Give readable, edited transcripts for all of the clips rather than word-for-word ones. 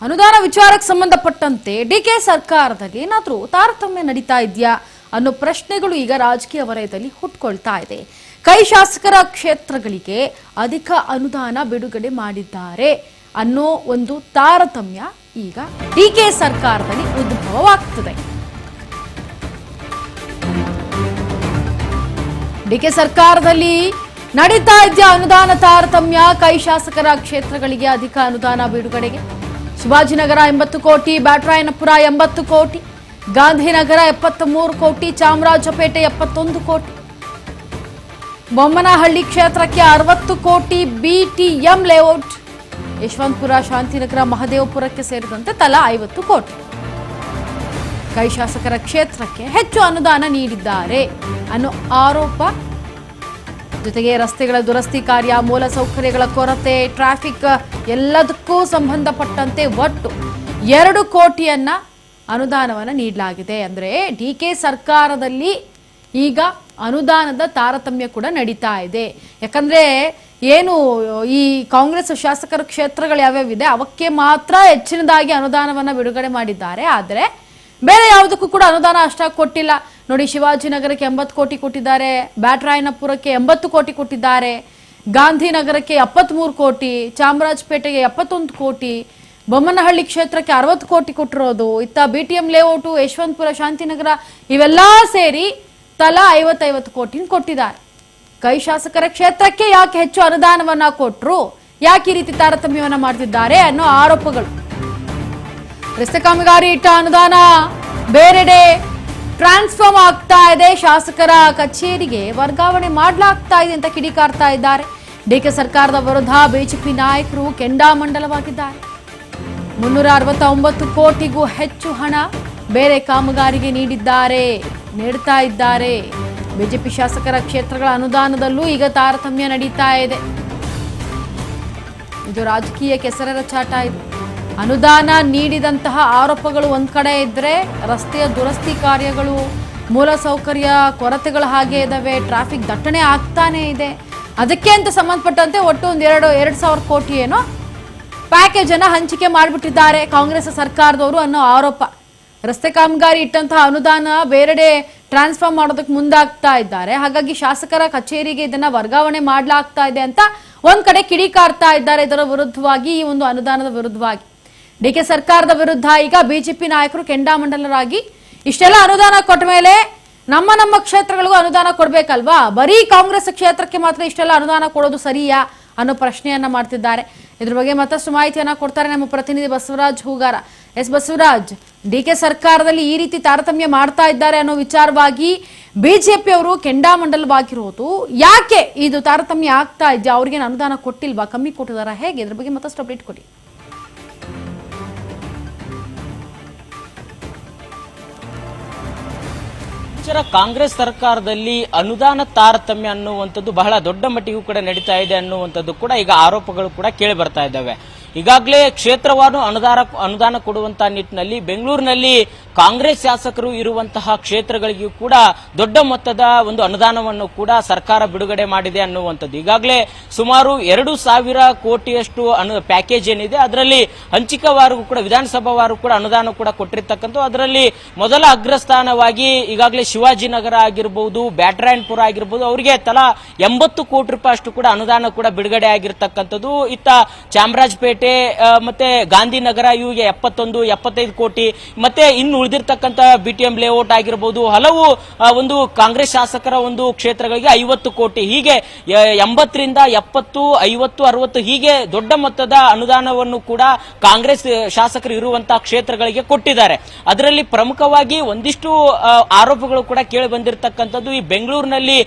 ಅನುದಾನ ವಿಚಾರಕ್ಕೆ ಸಂಬಂಧಪಟ್ಟಂತೆ ಡಿಕೆ ಸರ್ಕಾರದಲ್ಲಿ ಏನಾದರೂ ತಾರತಮ್ಯ ನಡೀತಾ ಇದೆಯಾ ಅನ್ನೋ ಪ್ರಶ್ನೆಗಳು ಈಗ ರಾಜಕೀಯ ವಲಯದಲ್ಲಿ ಹುಟ್ಕೊಳ್ತಾ ಇದೆ. ಕೈ ಶಾಸಕರ ಕ್ಷೇತ್ರಗಳಿಗೆ ಅಧಿಕ ಅನುದಾನ ಬಿಡುಗಡೆ ಮಾಡಿದ್ದಾರೆ ಅನ್ನೋ ಒಂದು ತಾರತಮ್ಯ ಈಗ ಡಿಕೆ ಸರ್ಕಾರದಲ್ಲಿ ಉದ್ಭವವಾಗ್ತದೆ. ಡಿಕೆ ಸರ್ಕಾರದಲ್ಲಿ ನಡೀತಾ ಇದೆಯಾ ಅನುದಾನ ತಾರತಮ್ಯ? ಕೈ ಶಾಸಕರ ಕ್ಷೇತ್ರಗಳಿಗೆ ಅಧಿಕ ಅನುದಾನ ಬಿಡುಗಡೆಗೆ ಶಿವಾಜಿನಗರ 80 ಕೋಟಿ, ಬ್ಯಾಟರಾಯನಪುರ 80 ಕೋಟಿ, ಗಾಂಧಿನಗರ 73 ಕೋಟಿ, ಚಾಮರಾಜಪೇಟೆ 71 ಕೋಟಿ, ಬೊಮ್ಮನಹಳ್ಳಿ ಕ್ಷೇತ್ರಕ್ಕೆ 60 ಕೋಟಿ, ಬಿಟಿಎಂ ಲೇಔಟ್, ಯಶವಂತಪುರ, ಶಾಂತಿನಗರ, ಮಹದೇವಪುರಕ್ಕೆ ಸೇರಿದಂತೆ ತಲಾ 50 ಕೋಟಿ ಕೈ ಶಾಸಕರ ಕ್ಷೇತ್ರಕ್ಕೆ ಹೆಚ್ಚು ಅನುದಾನ ನೀಡಿದ್ದಾರೆ ಅನ್ನೋ ಆರೋಪ. ಜೊತೆಗೆ ರಸ್ತೆಗಳ ದುರಸ್ತಿ ಕಾರ್ಯ, ಮೂಲಸೌಕರ್ಯಗಳ ಕೊರತೆ, ಟ್ರಾಫಿಕ್ ಎಲ್ಲದಕ್ಕೂ ಸಂಬಂಧಪಟ್ಟಂತೆ ಒಟ್ಟು 2 ಕೋಟಿಯನ್ನ ಅನುದಾನವನ್ನು ನೀಡಲಾಗಿದೆ. ಅಂದರೆ ಡಿಕೆ ಸರ್ಕಾರದಲ್ಲಿ ಈಗ ಅನುದಾನದ ತಾರತಮ್ಯ ಕೂಡ ನಡೀತಾ ಇದೆ. ಯಾಕಂದ್ರೆ ಏನು ಈ ಕಾಂಗ್ರೆಸ್ ಶಾಸಕರ ಕ್ಷೇತ್ರಗಳು ಯಾವ್ಯಾವಿದೆ ಅವಕ್ಕೆ ಮಾತ್ರ ಹೆಚ್ಚಿನದಾಗಿ ಅನುದಾನವನ್ನು ಬಿಡುಗಡೆ ಮಾಡಿದ್ದಾರೆ. ಆದರೆ ಬೇರೆ ಯಾವುದಕ್ಕೂ ಕೂಡ ಅನುದಾನ ಅಷ್ಟಾಗಿ ಕೊಟ್ಟಿಲ್ಲ. ನೋಡಿ, ಶಿವಾಜಿನಗರಕ್ಕೆ 80 ಕೋಟಿ ಕೊಟ್ಟಿದ್ದಾರೆ, ಬ್ಯಾಟರಾಯನಪುರಕ್ಕೆ 80 ಕೋಟಿ ಕೊಟ್ಟಿದ್ದಾರೆ, ಗಾಂಧಿನಗರಕ್ಕೆ 73 ಕೋಟಿ, ಚಾಮರಾಜಪೇಟೆಗೆ 71 ಕೋಟಿ, ಬೊಮ್ಮನಹಳ್ಳಿ ಕ್ಷೇತ್ರಕ್ಕೆ 60 ಕೋಟಿ ಕೊಟ್ಟಿರೋದು, ಇತ್ತ ಬಿಟಿಎಂ ಲೇಔಟು, ಯಶವಂತಪುರ, ಶಾಂತಿನಗರ ಇವೆಲ್ಲ ಸೇರಿ ತಲಾ 50 ಕೋಟಿ ಕೊಟ್ಟಿದ್ದಾರೆ. ಕೈ ಶಾಸಕರ ಕ್ಷೇತ್ರಕ್ಕೆ ಯಾಕೆ ಹೆಚ್ಚು ಅನುದಾನವನ್ನ ಕೊಟ್ಟರು, ಯಾಕೆ ಈ ರೀತಿ ತಾರತಮ್ಯವನ್ನ ಮಾಡ್ತಿದ್ದಾರೆ ಅನ್ನೋ ಆರೋಪಗಳು. ರಸ್ತೆ ಕಾಮಗಾರಿ ಇಟ್ಟ ಅನುದಾನ ಬೇರೆಡೆ ಟ್ರಾನ್ಸ್ಫಾರ್ಮ್ ಆಗ್ತಾ ಇದೆ, ಶಾಸಕರ ಕಚೇರಿಗೆ ವರ್ಗಾವಣೆ ಮಾಡಲಾಗ್ತಾ ಇದೆ ಅಂತ ಕಿಡಿಕಾರ್ತಾ ಇದ್ದಾರೆ. ಡಿಕೆ ಸರ್ಕಾರದ ವಿರುದ್ಧ ಬಿಜೆಪಿ ನಾಯಕರು ಕೆಂಡಾಮಂಡಲವಾಗಿದ್ದಾರೆ. 369 ಕೋಟಿಗೂ ಹೆಚ್ಚು ಹಣ ಬೇರೆ ಕಾಮಗಾರಿಗೆ ನೀಡ್ತಾ ಇದ್ದಾರೆ. ಬಿಜೆಪಿ ಶಾಸಕರ ಕ್ಷೇತ್ರಗಳ ಅನುದಾನದಲ್ಲೂ ಈಗ ತಾರತಮ್ಯ ನಡೀತಾ ಇದೆ. ಇದು ರಾಜಕೀಯ ಕೆಸರೆರ ಚಾಟ. ಇದು ಅನುದಾನ ನೀಡಿದಂತಹ ಆರೋಪಗಳು ಒಂದ್ ಕಡೆ ಇದ್ರೆ, ರಸ್ತೆಯ ದುರಸ್ತಿ ಕಾರ್ಯಗಳು, ಮೂಲಸೌಕರ್ಯ ಕೊರತೆಗಳು ಹಾಗೆ ಇದಾವೆ, ಟ್ರಾಫಿಕ್ ದಟ್ಟಣೆ ಆಗ್ತಾನೆ ಇದೆ. ಅದಕ್ಕೆ ಅಂತ ಸಂಬಂಧಪಟ್ಟಂತೆ ಒಟ್ಟು 2,000 ಕೋಟಿ ಏನೋ ಪ್ಯಾಕೇಜ್ ಅನ್ನ ಹಂಚಿಕೆ ಮಾಡಿಬಿಟ್ಟಿದ್ದಾರೆ ಕಾಂಗ್ರೆಸ್ ಸರ್ಕಾರದವರು ಅನ್ನೋ ಆರೋಪ. ರಸ್ತೆ ಕಾಮಗಾರಿ ಇಟ್ಟಂತಹ ಅನುದಾನ ಬೇರೆಡೆ ಟ್ರಾನ್ಸ್ಫರ್ ಮಾಡೋದಕ್ಕೆ ಮುಂದಾಗ್ತಾ ಇದ್ದಾರೆ. ಹಾಗಾಗಿ ಶಾಸಕರ ಕಚೇರಿಗೆ ಇದನ್ನ ವರ್ಗಾವಣೆ ಮಾಡಲಾಗ್ತಾ ಇದೆ ಅಂತ ಒಂದ್ ಕಡೆ ಕಿಡಿಕಾರ್ತಾ ಇದ್ದಾರೆ. ಇದರ ವಿರುದ್ಧವಾಗಿ, ಈ ಒಂದು ಅನುದಾನದ ವಿರುದ್ಧವಾಗಿ ಡಿಕೆ ಸರ್ಕಾರದ ವಿರುದ್ಧ ಈಗ ಬಿಜೆಪಿ ನಾಯಕರು ಕೆಂಡಾಮಂಡಲರಾಗಿ, ಇಷ್ಟೆಲ್ಲ ಅನುದಾನ ಕೊಟ್ಟ ಮೇಲೆ ನಮ್ಮ ಕ್ಷೇತ್ರಗಳಿಗೂ ಅನುದಾನ ಕೊಡ್ಬೇಕಲ್ವಾ, ಬರೀ ಕಾಂಗ್ರೆಸ್ ಕ್ಷೇತ್ರಕ್ಕೆ ಮಾತ್ರ ಇಷ್ಟೆಲ್ಲ ಅನುದಾನ ಕೊಡೋದು ಸರಿಯಾ ಅನ್ನೋ ಪ್ರಶ್ನೆಯನ್ನ ಮಾಡ್ತಿದ್ದಾರೆ. ಇದ್ರ ಬಗ್ಗೆ ಮತ್ತಷ್ಟು ಮಾಹಿತಿಯನ್ನ ಕೊಡ್ತಾರೆ ನಮ್ಮ ಪ್ರತಿನಿಧಿ ಬಸವರಾಜ್ ಹೂಗಾರ. ಎಸ್ ಬಸವರಾಜ್, ಡಿಕೆ ಸರ್ಕಾರದಲ್ಲಿ ಈ ರೀತಿ ತಾರತಮ್ಯ ಮಾಡ್ತಾ ಇದ್ದಾರೆ ಅನ್ನೋ ವಿಚಾರವಾಗಿ ಬಿಜೆಪಿ ಅವರು ಕೆಂಡಾಮಂಡಲವಾಗಿರೋದು ಯಾಕೆ? ಇದು ತಾರತಮ್ಯ ಆಗ್ತಾ ಇದೆಯಾ? ಅವ್ರಿಗೇನು ಅನುದಾನ ಕೊಟ್ಟಿಲ್ವಾ, ಕಮ್ಮಿ ಕೊಟ್ಟಿದಾರ, ಹೇಗೆ? ಇದ್ರ ಬಗ್ಗೆ ಮತ್ತಷ್ಟು ಅಪ್ಡೇಟ್ ಕೊಡಿ. ಕಾಂಗ್ರೆಸ್ ಸರ್ಕಾರದಲ್ಲಿ ಅನುದಾನ ತಾರತಮ್ಯ ಅನ್ನುವಂಥದ್ದು ಬಹಳ ದೊಡ್ಡ ಮಟ್ಟಿಗೂ ಕೂಡ ನಡೀತಾ ಇದೆ ಅನ್ನುವಂಥದ್ದು ಕೂಡ ಈಗ ಆರೋಪಗಳು ಕೂಡ ಕೇಳಿ ಬರ್ತಾ ಇದ್ದಾವೆ. ಈಗಾಗಲೇ ಕ್ಷೇತ್ರವಾರು ಅನುದಾನ ಕೊಡುವಂತಹ ನಿಟ್ಟಿನಲ್ಲಿ ಬೆಂಗಳೂರಿನಲ್ಲಿ ಕಾಂಗ್ರೆಸ್ ಶಾಸಕರು ಇರುವಂತಹ ಕ್ಷೇತ್ರಗಳಿಗೂ ಕೂಡ ದೊಡ್ಡ ಮೊತ್ತದ ಒಂದು ಅನುದಾನವನ್ನು ಕೂಡ ಸರ್ಕಾರ ಬಿಡುಗಡೆ ಮಾಡಿದೆ ಅನ್ನುವಂಥದ್ದು. ಈಗಾಗಲೇ ಸುಮಾರು 2,000 ಕೋಟಿಯಷ್ಟು ಪ್ಯಾಕೇಜ್ ಏನಿದೆ ಅದರಲ್ಲಿ ಹಂಚಿಕೆವಾರು ಕೂಡ ವಿಧಾನಸಭಾವಾರು ಕೂಡ ಅನುದಾನ ಕೂಡ ಕೊಟ್ಟಿರ್ತಕ್ಕಂಥ. ಅದರಲ್ಲಿ ಮೊದಲ ಅಗ್ರಸ್ಥಾನವಾಗಿ ಈಗಾಗಲೇ ಶಿವಾಜಿನಗರ ಆಗಿರಬಹುದು, ಬ್ಯಾಟರಾಯನಪುರ ಆಗಿರಬಹುದು, ಅವರಿಗೆ ತಲಾ 80 ಕೋಟಿ ರೂಪಾಯಿ ಅಷ್ಟು ಕೂಡ ಅನುದಾನ ಕೂಡ ಬಿಡುಗಡೆ ಆಗಿರ್ತಕ್ಕಂಥದ್ದು. ಇತ್ತ ಚಾಮರಾಜಪೇಟೆ ಮತ್ತೆ ಗಾಂಧಿನಗರ ಇವಿಗೆ 75 ಕೋಟಿ, ಮತ್ತೆ ಇನ್ನು ಉಳಿದಿರ್ತಕ್ಕಂಥ ಬಿಟಿಎಂ ಲೇಔಟ್ ಆಗಿರಬಹುದು, ಹಲವು ಒಂದು ಕಾಂಗ್ರೆಸ್ ಶಾಸಕರ ಒಂದು ಕ್ಷೇತ್ರಗಳಿಗೆ 50 ಕೋಟಿ, ಹೀಗೆ 80 ರಿಂದ 70, 50, 60 ಹೀಗೆ ದೊಡ್ಡ ಮೊತ್ತದ ಅನುದಾನವನ್ನು ಕೂಡ ಕಾಂಗ್ರೆಸ್ ಶಾಸಕರು ಇರುವಂತಹ ಕ್ಷೇತ್ರಗಳಿಗೆ ಕೊಟ್ಟಿದ್ದಾರೆ. ಅದರಲ್ಲಿ ಪ್ರಮುಖವಾಗಿ ಒಂದಿಷ್ಟು ಆರೋಪಗಳು ಕೂಡ ಕೇಳಿ ಬಂದಿರತಕ್ಕಂಥದ್ದು, ಈ ಬೆಂಗಳೂರಿನಲ್ಲಿ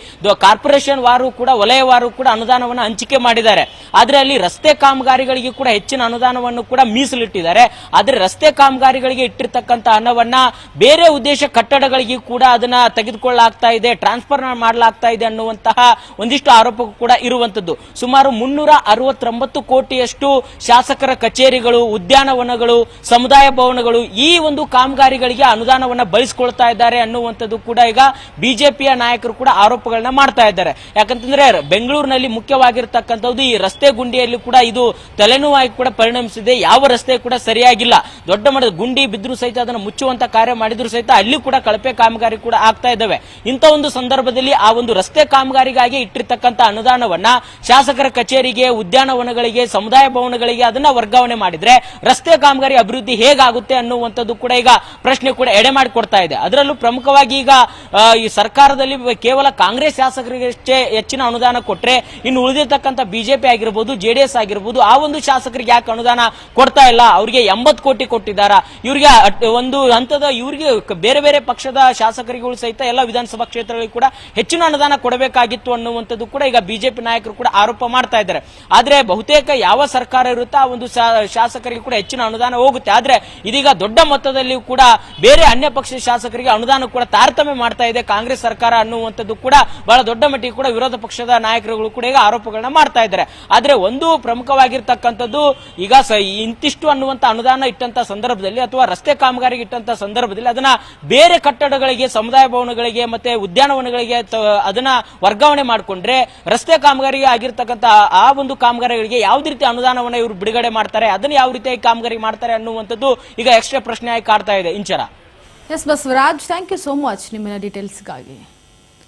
ಕಾರ್ಪೊರೇಷನ್ ವಾರು ಕೂಡ ವಲಯವಾರು ಕೂಡ ಅನುದಾನವನ್ನು ಹಂಚಿಕೆ ಮಾಡಿದ್ದಾರೆ. ಆದ್ರೆ ಅಲ್ಲಿ ರಸ್ತೆ ಕಾಮಗಾರಿಗಳಿಗೆ ಕೂಡ ಹೆಚ್ಚಿನ ಅನುದಾನವನ್ನು ಕೂಡ ಮೀಸಲಿಟ್ಟಿದ್ದಾರೆ. ಆದ್ರೆ ರಸ್ತೆ ಕಾಮಗಾರಿಗಳಿಗೆ ಇಟ್ಟಿರ್ತಕ್ಕಂಥ ಹಣವನ್ನ ಬೇರೆ ಉದ್ದೇಶ ಕಟ್ಟಡಗಳಿಗೆ ಕೂಡ ಅದನ್ನ ತೆಗೆದುಕೊಳ್ಳಲಾಗ್ತಾ ಇದೆ, ಟ್ರಾನ್ಸ್ಫರ್ ಮಾಡಲಾಗ್ತಾ ಇದೆ ಅನ್ನುವಂತಹ ಒಂದಿಷ್ಟು ಆರೋಪ ಕೂಡ ಇರುವಂತದ್ದು. ಸುಮಾರು 369 ಕೋಟಿಯಷ್ಟು ಶಾಸಕರ ಕಚೇರಿಗಳು, ಉದ್ಯಾನವನಗಳು, ಸಮುದಾಯ ಭವನಗಳು ಈ ಒಂದು ಕಾಮಗಾರಿಗಳಿಗೆ ಅನುದಾನವನ್ನ ಬಳಸಿಕೊಳ್ತಾ ಇದ್ದಾರೆ ಅನ್ನುವಂಥದ್ದು ಕೂಡ ಈಗ ಬಿಜೆಪಿಯ ನಾಯಕರು ಕೂಡ ಆರೋಪಗಳನ್ನ ಮಾಡ್ತಾ ಇದ್ದಾರೆ. ಯಾಕಂತಂದ್ರೆ ಬೆಂಗಳೂರಿನಲ್ಲಿ ಮುಖ್ಯವಾಗಿರ್ತಕ್ಕಂಥದ್ದು ಈ ರಸ್ತೆ ಗುಂಡಿಯಲ್ಲಿ ಕೂಡ ಇದು ತಲೆನೋವಾಗಿ ಅನುದಾನವಾಗಿ ಕೂಡ ಪರಿಣಮಿಸಿದೆ. ಯಾವ ರಸ್ತೆ ಕೂಡ ಸರಿಯಾಗಿಲ್ಲ. ದೊಡ್ಡ ಮಟ್ಟದ ಗುಂಡಿ ಬಿದ್ದರೂ ಸಹಿತ ಅದನ್ನು ಮುಚ್ಚುವಂತ ಕಾರ್ಯ ಮಾಡಿದ್ರು ಸಹಿತ ಅಲ್ಲಿ ಕೂಡ ಕಳಪೆ ಕಾಮಗಾರಿ ಕೂಡ ಆಗ್ತಾ ಇದ್ದಾವೆ. ಇಂಥ ಒಂದು ಸಂದರ್ಭದಲ್ಲಿ ಆ ಒಂದು ರಸ್ತೆ ಕಾಮಗಾರಿಗಾಗಿ ಇಟ್ಟಿರ್ತಕ್ಕಂಥ ಅನುದಾನವನ್ನ ಶಾಸಕರ ಕಚೇರಿಗೆ, ಉದ್ಯಾನವನಗಳಿಗೆ, ಸಮುದಾಯ ಭವನಗಳಿಗೆ ಅದನ್ನ ವರ್ಗಾವಣೆ ಮಾಡಿದ್ರೆ ರಸ್ತೆ ಕಾಮಗಾರಿ ಅಭಿವೃದ್ಧಿ ಹೇಗಾಗುತ್ತೆ ಅನ್ನುವಂಥದ್ದು ಕೂಡ ಈಗ ಪ್ರಶ್ನೆ ಕೂಡ ಎಡೆ ಮಾಡಿಕೊಡ್ತಾ ಇದೆ. ಅದರಲ್ಲೂ ಪ್ರಮುಖವಾಗಿ ಈಗ ಈ ಸರ್ಕಾರದಲ್ಲಿ ಕೇವಲ ಕಾಂಗ್ರೆಸ್ ಶಾಸಕರಿಗಷ್ಟೇ ಹೆಚ್ಚಿನ ಅನುದಾನ ಕೊಟ್ರೆ ಇನ್ನು ಉಳಿದಿರ್ತಕ್ಕಂಥ ಬಿಜೆಪಿ ಆಗಿರ್ಬೋದು, ಜೆಡಿಎಸ್ ಆಗಿರ್ಬೋದು, ಆ ಒಂದು ಶಾಸಕರಿಗೆ ಯಾಕೆ ಅನುದಾನ ಕೊಡ್ತಾ ಇಲ್ಲ? ಅವರಿಗೆ 80 ಕೋಟಿ ಕೊಟ್ಟಿದ್ದಾರಾ? ಇವರಿಗೆ ಒಂದು ಹಂತದ ಇವರಿಗೆ ಬೇರೆ ಬೇರೆ ಪಕ್ಷದ ಶಾಸಕರಿಗೂ ಸಹಿತ ಎಲ್ಲ ವಿಧಾನಸಭಾ ಕ್ಷೇತ್ರಗಳಿಗೆ ಕೂಡ ಹೆಚ್ಚಿನ ಅನುದಾನ ಕೊಡಬೇಕಾಗಿತ್ತು ಅನ್ನುವಂಥದ್ದು ಕೂಡ ಈಗ ಬಿಜೆಪಿ ನಾಯಕರು ಕೂಡ ಆರೋಪ ಮಾಡ್ತಾ ಇದ್ದಾರೆ. ಆದ್ರೆ ಬಹುತೇಕ ಯಾವ ಸರ್ಕಾರ ಇರುತ್ತೋ ಆ ಒಂದು ಶಾಸಕರಿಗೆ ಕೂಡ ಹೆಚ್ಚಿನ ಅನುದಾನ ಹೋಗುತ್ತೆ. ಆದ್ರೆ ಇದೀಗ ದೊಡ್ಡ ಮೊತ್ತದಲ್ಲಿ ಕೂಡ ಬೇರೆ ಅನ್ಯ ಪಕ್ಷದ ಶಾಸಕರಿಗೆ ಅನುದಾನ ಕೂಡ ತಾರತಮ್ಯ ಮಾಡ್ತಾ ಇದೆ ಕಾಂಗ್ರೆಸ್ ಸರ್ಕಾರ ಅನ್ನುವಂಥದ್ದು ಕೂಡ ಬಹಳ ದೊಡ್ಡ ಮಟ್ಟಿಗೆ ಕೂಡ ವಿರೋಧ ಪಕ್ಷದ ನಾಯಕರುಗಳು ಕೂಡ ಈಗ ಆರೋಪಗಳನ್ನ ಮಾಡ್ತಾ ಇದ್ದಾರೆ. ಆದ್ರೆ ಒಂದು ಪ್ರಮುಖವಾಗಿರ್ತಕ್ಕಂಥದ್ದು ಈಗ ಇಂತಿಷ್ಟು ಅನ್ನುವಂತ ಅನುದಾನ ಇಟ್ಟಂತ ಸಂದರ್ಭದಲ್ಲಿ ಅಥವಾ ರಸ್ತೆ ಕಾಮಗಾರಿಗೆ ಇಟ್ಟಂತ ಸಂದರ್ಭದಲ್ಲಿ ಅದನ್ನ ಬೇರೆ ಕಟ್ಟಡಗಳಿಗೆ, ಸಮುದಾಯ ಭವನಗಳಿಗೆ ಮತ್ತೆ ಉದ್ಯಾನವನಗಳಿಗೆ ಅದನ್ನ ವರ್ಗಾವಣೆ ಮಾಡಿಕೊಂಡ್ರೆ ರಸ್ತೆ ಕಾಮಗಾರಿಗೆ ಆಗಿರ್ತಕ್ಕಂಥ ಆ ಒಂದು ಕಾಮಗಾರಿಗಳಿಗೆ ಯಾವುದೇ ರೀತಿ ಅನುದಾನವನ್ನ ಇವರು ಬಿಡುಗಡೆ ಮಾಡ್ತಾರೆ, ಅದನ್ನ ಯಾವ ರೀತಿಯಾಗಿ ಕಾಮಗಾರಿ ಮಾಡ್ತಾರೆ ಅನ್ನುವಂಥದ್ದು ಈಗ ಎಕ್ಸ್ಟ್ರಾ ಪ್ರಶ್ನೆಯಾಗಿ ಕಾಡ್ತಾ ಇದೆ. Inchara. Yes Basavaraj, thank you so much ನಿಮ್ಮಿನ ಡೀಟೇಲ್ಸ್ಗಾಗಿ.